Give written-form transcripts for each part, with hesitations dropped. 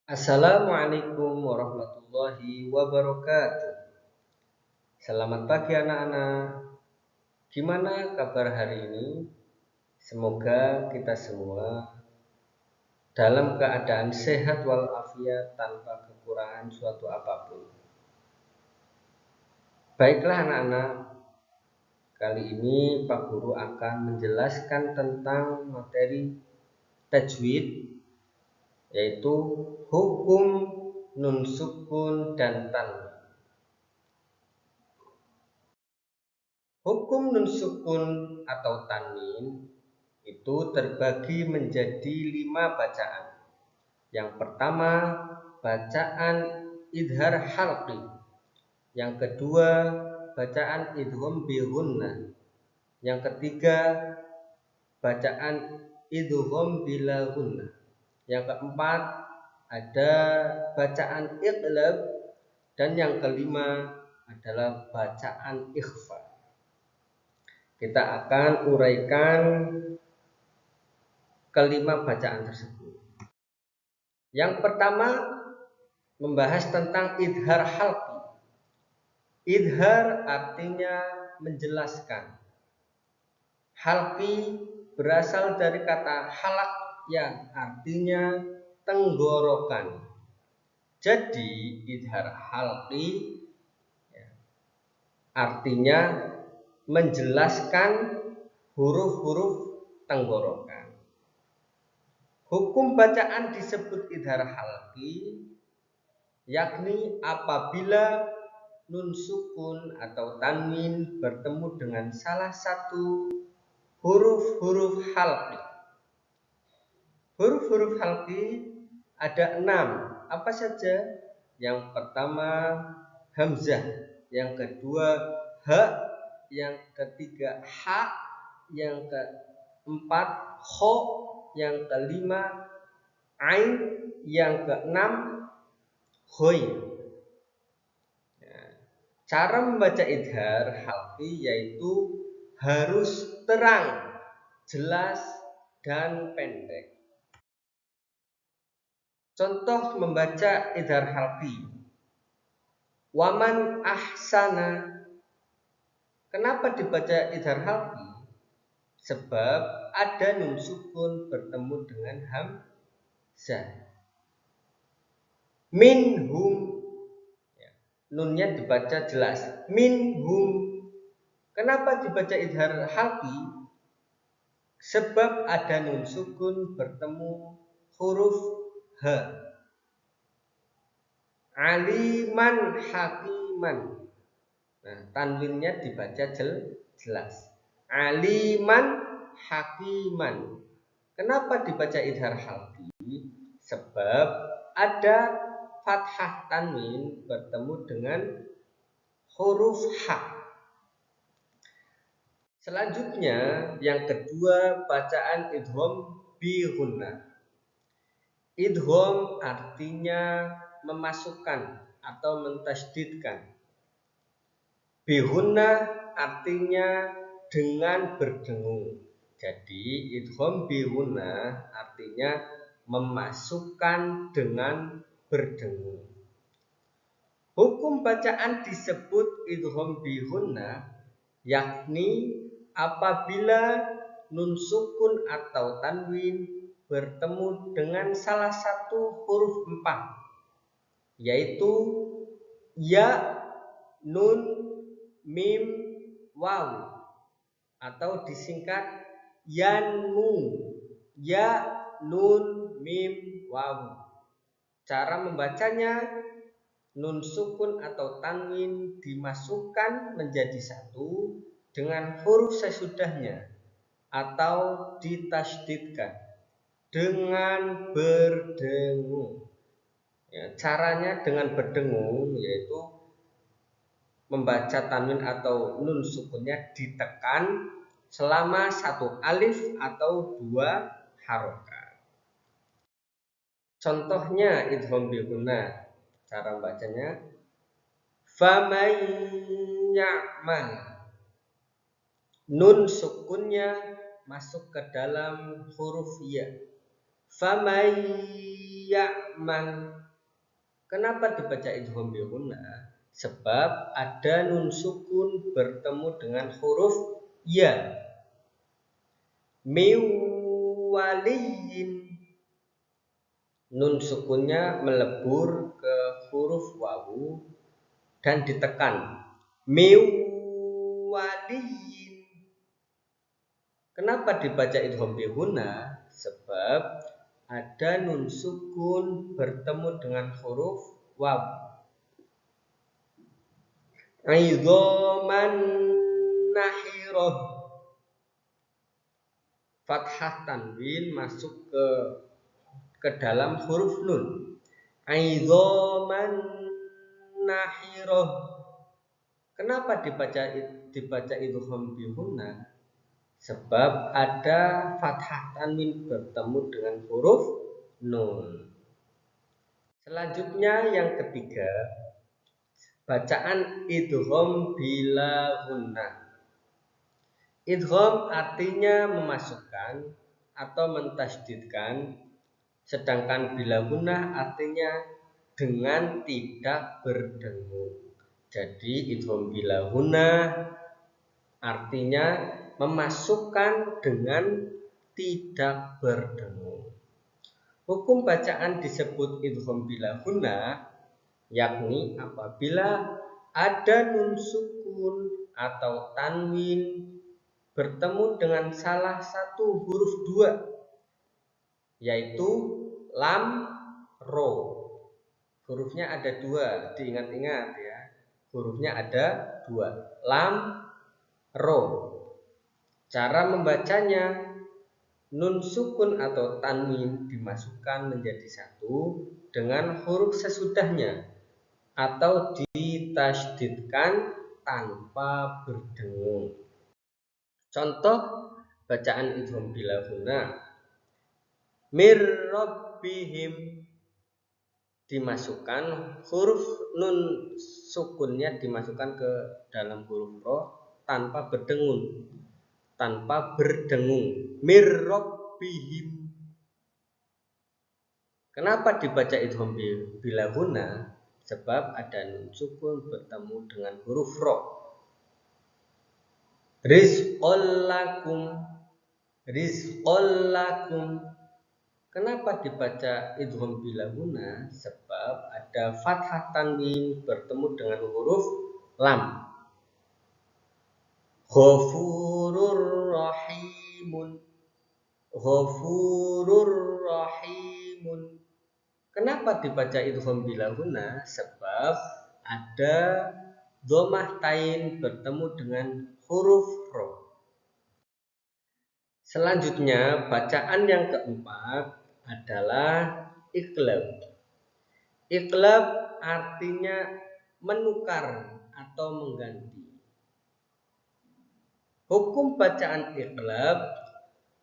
Assalamualaikum warahmatullahi wabarakatuh. Selamat pagi anak-anak. Gimana kabar hari ini? Semoga kita semua dalam keadaan sehat walafiat tanpa kekurangan suatu apapun. Baiklah anak-anak, kali ini Pak Guru akan menjelaskan tentang materi tajwid, yaitu hukum nun sukun dan tanwin. Hukum nun sukun atau tanwin itu terbagi menjadi 5 bacaan. Yang pertama, bacaan idhar halqi. Yang kedua, bacaan idgham bi gunnah. Yang ketiga, bacaan idgham bila gunnah. Yang keempat, ada bacaan iqlab, dan yang kelima adalah bacaan ikhfa. Kita akan uraikan kelima bacaan tersebut. Yang pertama, membahas tentang idhar halqi. Idhar artinya menjelaskan. Halqi berasal dari kata halak yang artinya tenggorokan. Jadi idhar halqi artinya menjelaskan huruf-huruf tenggorokan. Hukum bacaan disebut idhar halqi, yakni apabila nun sukun atau tanwin bertemu dengan salah satu huruf-huruf halqi. Huruf-huruf halqi ada 6. Apa saja? Yang pertama hamzah, yang kedua ha, yang ketiga ha, yang keempat kho, yang kelima ain, yang keenam ghain. Cara membaca idhar halqi yaitu harus terang, jelas, dan pendek. Contoh membaca idhar halqi. Waman ahsana. Kenapa dibaca idhar halqi? Sebab ada nun sukun bertemu dengan hamzah. Minhum, nunnya dibaca jelas. Minhum. Kenapa dibaca idhar halqi? Sebab ada nun sukun bertemu huruf h. Aliman hakiman. Nah, tanwinnya dibaca jelas. Aliman hakiman. Kenapa dibaca idhar halqi? Sebab ada fathah tanwin bertemu dengan huruf ha. Selanjutnya, yang kedua, bacaan idgham bi gunnah. Idgham artinya memasukkan atau mentasydidkan. Bi gunnah artinya dengan berdengung. Jadi idgham bi gunnah artinya memasukkan dengan berdengung. Hukum bacaan disebut idgham bi gunnah, yakni apabila nun sukun atau tanwin bertemu dengan salah satu huruf 4, yaitu ya, nun, mim, waw, atau disingkat yanmu. Ya, nun, mim, waw. Cara membacanya, nun sukun atau tanwin dimasukkan menjadi satu dengan huruf sesudahnya atau ditasydidkan dengan berdengung. Caranya dengan berdengung yaitu membaca tanwin atau nun sukunnya ditekan selama 1 alif atau 2 harokat. Contohnya idgham bi gunnah. Cara bacanya faman ya'mal. Nun sukunnya masuk ke dalam huruf ya. Faman man. Kenapa dibaca idgham bi gunna? Sebab ada nun sukun bertemu dengan huruf ya. Miwaliyin, nun sukunnya melebur ke huruf wawu dan ditekan. Miwaliyin. Kenapa dibaca idgham bi gunna? Sebab ada nun sukun bertemu dengan huruf wawu. Idhaman nahiroh, fathah tanwin masuk ke dalam huruf nun. Idhaman nahiroh. Kenapa dibaca idgham bi gunna? Sebab ada fathah tanwin bertemu dengan huruf nun. Selanjutnya yang ketiga, bacaan idgham bila gunnah. Idgham artinya memasukkan atau mentasydidkan, sedangkan bila gunnah artinya dengan tidak berdengung. Jadi idgham bila gunnah artinya memasukkan dengan tidak berdengung. Hukum bacaan disebut idgham bila gunnah, yakni apabila ada nun sukun atau tanwin bertemu dengan salah satu huruf dua, yaitu lam, ro. Hurufnya ada dua, diingat-ingat ya. Hurufnya ada dua, lam, ro. Cara membacanya, nun sukun atau tanwin dimasukkan menjadi satu dengan huruf sesudahnya atau ditasydidkan tanpa berdengung. Contoh bacaan idgham bila gunnah. Mir rabbihim, dimasukkan huruf nun sukunnya dimasukkan ke dalam huruf ro tanpa berdengung. Mir rabbihim. Kenapa dibaca idgham bila gunnah? Sebab ada nun sukun bertemu dengan huruf ro. Rizqol lakum. Kenapa dibaca idgham bila gunnah? Sebab ada fathah tanwin bertemu dengan huruf lam. Ghafurur rahimun. Kenapa dibaca idgham bila gunnah? Sebab ada dhammah tain bertemu dengan huruf ro. Selanjutnya bacaan yang keempat adalah iqlab. Iqlab artinya menukar atau mengganti. Hukum bacaan iqlab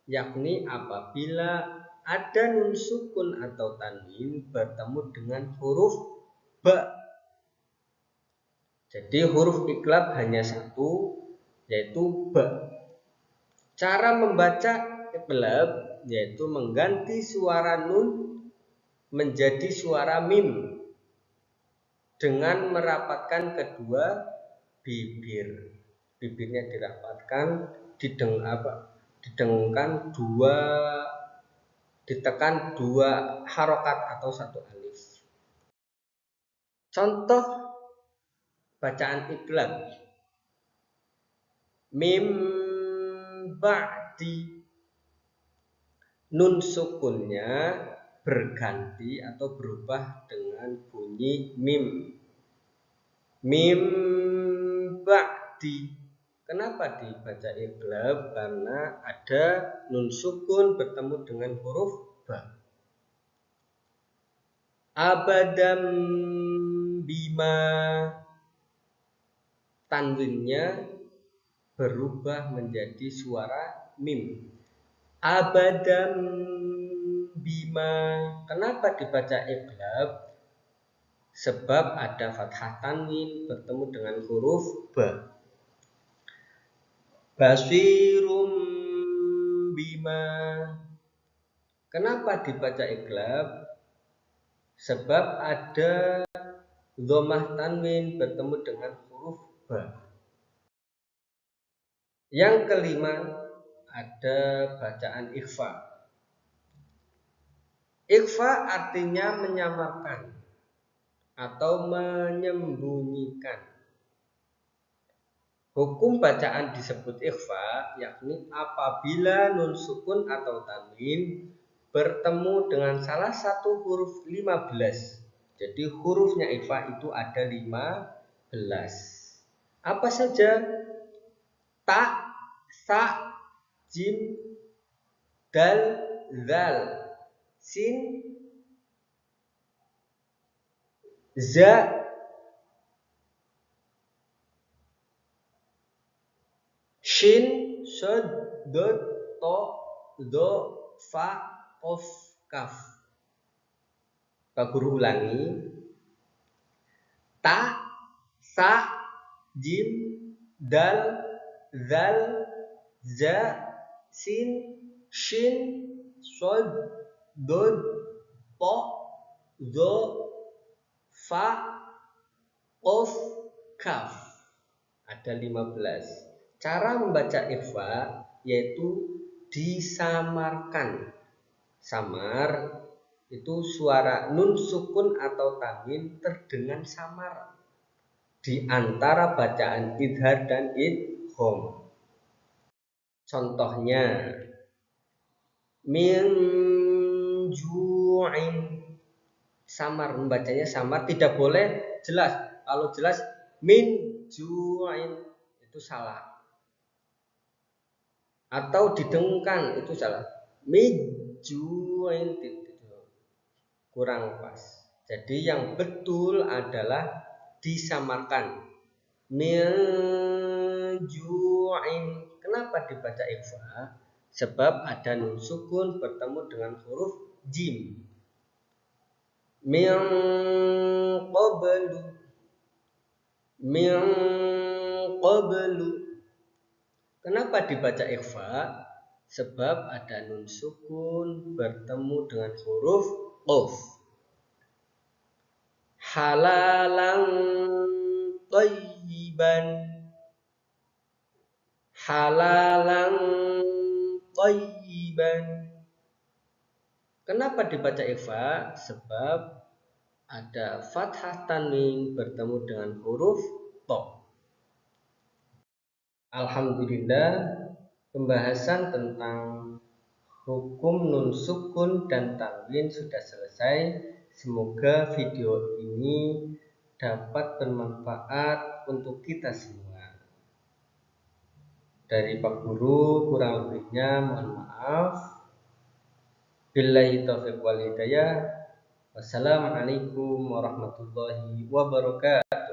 yakni apabila ada nun sukun atau tanwin bertemu dengan huruf ba. Jadi huruf iqlab hanya satu, yaitu ba. Cara membaca iqlab yaitu mengganti suara nun menjadi suara mim dengan merapatkan kedua bibir. Bibirnya dirapatkan, ditekan dua harokat atau satu alif. Contoh bacaan iqlab. Mim ba'di, nun sukunnya berganti atau berubah dengan bunyi mim. Mim ba'di. Kenapa dibaca iqlab? Karena ada nun sukun bertemu dengan huruf ba. Abadam bima, tanwinnya berubah menjadi suara mim. Abadam bima. Kenapa dibaca iqlab? Sebab ada fathah tanwin bertemu dengan huruf ba. Basirum bima. Kenapa dibaca iqlab? sebab ada dhammah tanwin bertemu dengan huruf ba. Yang kelima ada bacaan ikhfa. Ikhfa artinya menyamarkan atau menyembunyikan. Hukum bacaan disebut ikhfa, yakni apabila nun sukun atau tanwin bertemu dengan salah satu huruf 15. Jadi hurufnya ikhfa itu ada 15. Apa saja? Ta, sa, jim, dal, zal, sin, za, shin, shod, dot, to, do, fa, qaf, kaf. Pak Guru ulangi. Ta, sa, jim, dal, zal, za, sin, shin, shod, dot, to, do, fa, qaf, kaf. Ada 15. Cara membaca ikhfa yaitu disamarkan. Samar itu suara nun sukun atau tanwin terdengar samar di antara bacaan idhar dan idgham. Contohnya min ju'in, samar, membacanya samar, tidak boleh jelas. Kalau jelas min ju'in itu salah. Atau didengungkan itu salah. Min ju'in kurang pas. Jadi yang betul adalah disamarkan. Min ju'in. Kenapa dibaca ikhfa? Sebab ada nun sukun bertemu dengan huruf jim. Min qablu. Min qablu. Kenapa dibaca ikhfa? Sebab ada nun sukun bertemu dengan huruf qaf. Halalan thayyiban. Halalan thayyiban. Kenapa dibaca ikhfa? Sebab ada fathah tanwin bertemu dengan huruf ta. Alhamdulillah, pembahasan tentang hukum nun sukun dan tanwin sudah selesai. Semoga video ini dapat bermanfaat untuk kita semua. Dari Pak Guru, kurang lebihnya mohon maaf. Billahi taufiq wal hidayah. Wassalamualaikum warahmatullahi wabarakatuh.